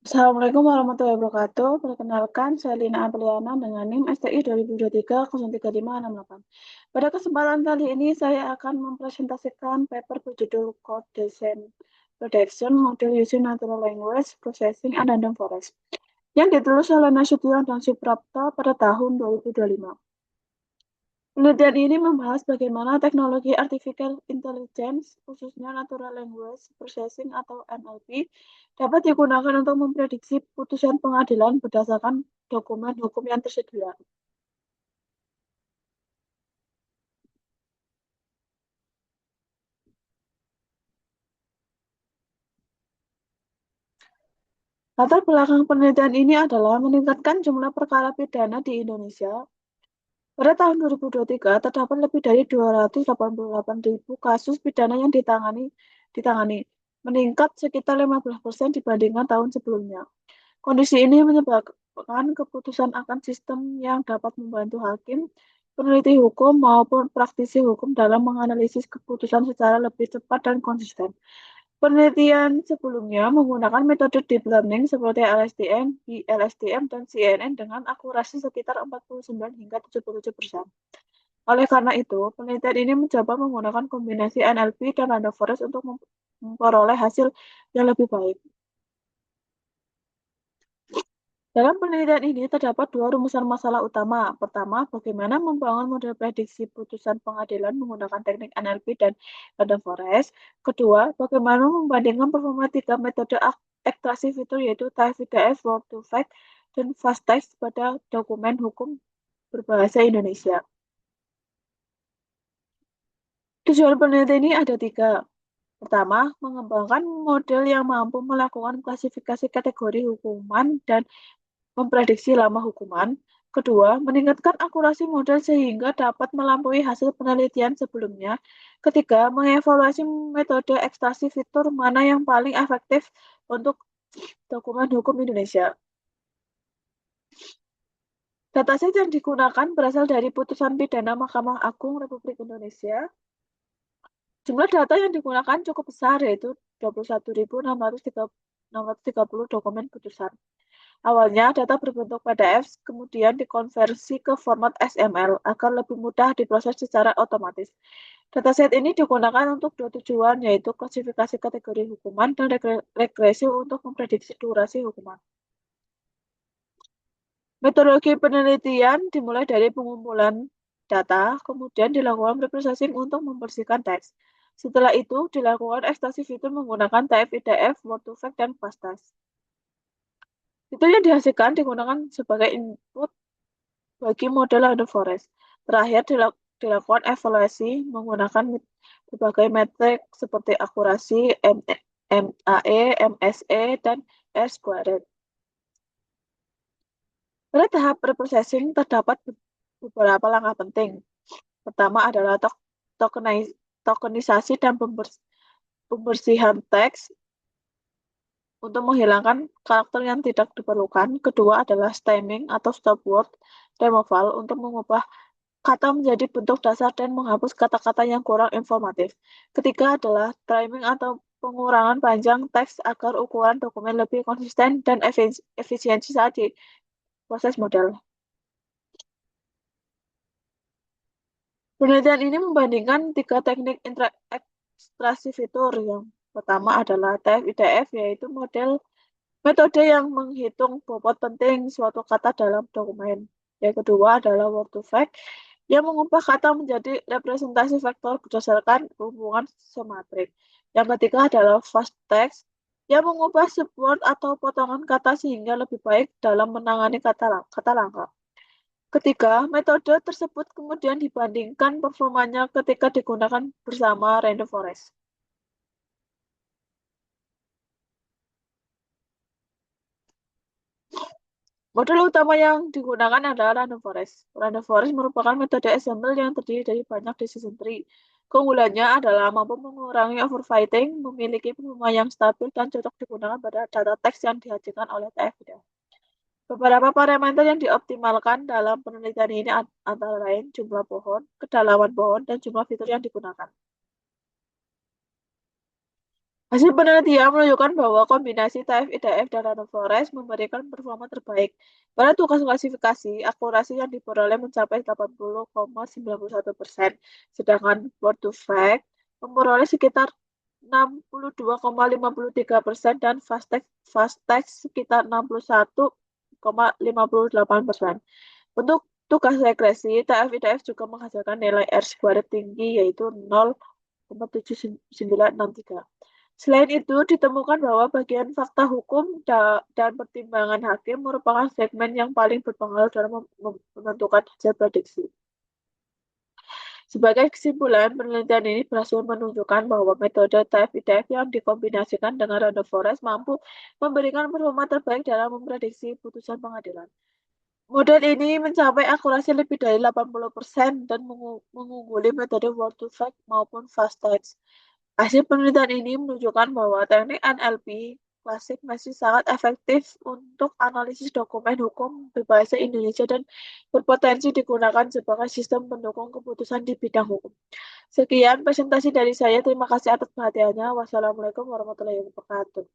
Assalamualaikum warahmatullahi wabarakatuh. Perkenalkan, saya Lina Apriliana dengan NIM STI 2023-03568. Pada kesempatan kali ini, saya akan mempresentasikan paper berjudul Code Design Prediction Model Using Natural Language Processing and Random Forest, yang ditulis oleh Nasution dan Suprapto pada tahun 2025. Penelitian ini membahas bagaimana teknologi artificial intelligence, khususnya natural language processing atau NLP, dapat digunakan untuk memprediksi putusan pengadilan berdasarkan dokumen hukum yang tersedia. Latar belakang penelitian ini adalah meningkatkan jumlah perkara pidana di Indonesia. Pada tahun 2023, terdapat lebih dari 288.000 kasus pidana yang ditangani, meningkat sekitar 15% dibandingkan tahun sebelumnya. Kondisi ini menyebabkan keputusan akan sistem yang dapat membantu hakim, peneliti hukum, maupun praktisi hukum dalam menganalisis keputusan secara lebih cepat dan konsisten. Penelitian sebelumnya menggunakan metode deep learning seperti LSTM, BLSTM, dan CNN dengan akurasi sekitar 49 hingga 77%. Oleh karena itu, penelitian ini mencoba menggunakan kombinasi NLP dan random forest untuk memperoleh hasil yang lebih baik. Dalam penelitian ini terdapat dua rumusan masalah utama. Pertama, bagaimana membangun model prediksi putusan pengadilan menggunakan teknik NLP dan random forest. Kedua, bagaimana membandingkan performa tiga metode ekstraksi fitur yaitu TF-IDF, Word to Fact, dan Fast Text pada dokumen hukum berbahasa Indonesia. Tujuan penelitian ini ada tiga. Pertama, mengembangkan model yang mampu melakukan klasifikasi kategori hukuman dan memprediksi lama hukuman. Kedua, meningkatkan akurasi model sehingga dapat melampaui hasil penelitian sebelumnya. Ketiga, mengevaluasi metode ekstraksi fitur mana yang paling efektif untuk dokumen hukum Indonesia. Dataset yang digunakan berasal dari putusan pidana Mahkamah Agung Republik Indonesia. Jumlah data yang digunakan cukup besar, yaitu 21.630 dokumen putusan. Awalnya, data berbentuk PDF, kemudian dikonversi ke format XML agar lebih mudah diproses secara otomatis. Dataset ini digunakan untuk dua tujuan, yaitu klasifikasi kategori hukuman dan regresi untuk memprediksi durasi hukuman. Metodologi penelitian dimulai dari pengumpulan data, kemudian dilakukan preprocessing untuk membersihkan teks. Setelah itu, dilakukan ekstraksi fitur menggunakan TF-IDF, Word to Fact, dan Fast Text. Itu yang dihasilkan digunakan sebagai input bagi model random forest. Terakhir, dilakukan evaluasi menggunakan berbagai metrik seperti akurasi, MAE, MSE, dan R-squared. Pada tahap preprocessing terdapat beberapa langkah penting. Pertama adalah tokenisasi dan pembersihan teks untuk menghilangkan karakter yang tidak diperlukan. Kedua adalah stemming atau stop word removal untuk mengubah kata menjadi bentuk dasar dan menghapus kata-kata yang kurang informatif. Ketiga adalah trimming atau pengurangan panjang teks agar ukuran dokumen lebih konsisten dan efisiensi saat di proses model. Penelitian ini membandingkan tiga teknik ekstraksi fitur. Yang pertama adalah TF-IDF, yaitu metode yang menghitung bobot penting suatu kata dalam dokumen. Yang kedua adalah Word to Fact, yang mengubah kata menjadi representasi vektor berdasarkan hubungan sematrik. Yang ketiga adalah Fast Text, yang mengubah subword atau potongan kata sehingga lebih baik dalam menangani kata langka. Ketiga, metode tersebut kemudian dibandingkan performanya ketika digunakan bersama Random Forest. Model utama yang digunakan adalah Random Forest. Random Forest merupakan metode ensemble yang terdiri dari banyak decision tree. Keunggulannya adalah mampu mengurangi overfitting, memiliki performa yang stabil, dan cocok digunakan pada data teks yang dihasilkan oleh TF-IDF. Beberapa parameter yang dioptimalkan dalam penelitian ini antara lain jumlah pohon, kedalaman pohon, dan jumlah fitur yang digunakan. Hasil penelitian menunjukkan bahwa kombinasi TF-IDF dan random forest memberikan performa terbaik. Pada tugas klasifikasi, akurasi yang diperoleh mencapai 80,91%, sedangkan word to fact memperoleh sekitar 62,53% dan fast text sekitar 61,58%. Untuk tugas regresi, TF-IDF juga menghasilkan nilai R-squared tinggi yaitu 0,7963. Selain itu, ditemukan bahwa bagian fakta hukum dan pertimbangan hakim merupakan segmen yang paling berpengaruh dalam menentukan hasil prediksi. Sebagai kesimpulan, penelitian ini berhasil menunjukkan bahwa metode TF-IDF yang dikombinasikan dengan random forest mampu memberikan performa terbaik dalam memprediksi putusan pengadilan. Model ini mencapai akurasi lebih dari 80% dan mengungguli metode word to fact maupun fast text. Hasil penelitian ini menunjukkan bahwa teknik NLP klasik masih sangat efektif untuk analisis dokumen hukum berbahasa Indonesia dan berpotensi digunakan sebagai sistem pendukung keputusan di bidang hukum. Sekian presentasi dari saya. Terima kasih atas perhatiannya. Wassalamualaikum warahmatullahi wabarakatuh.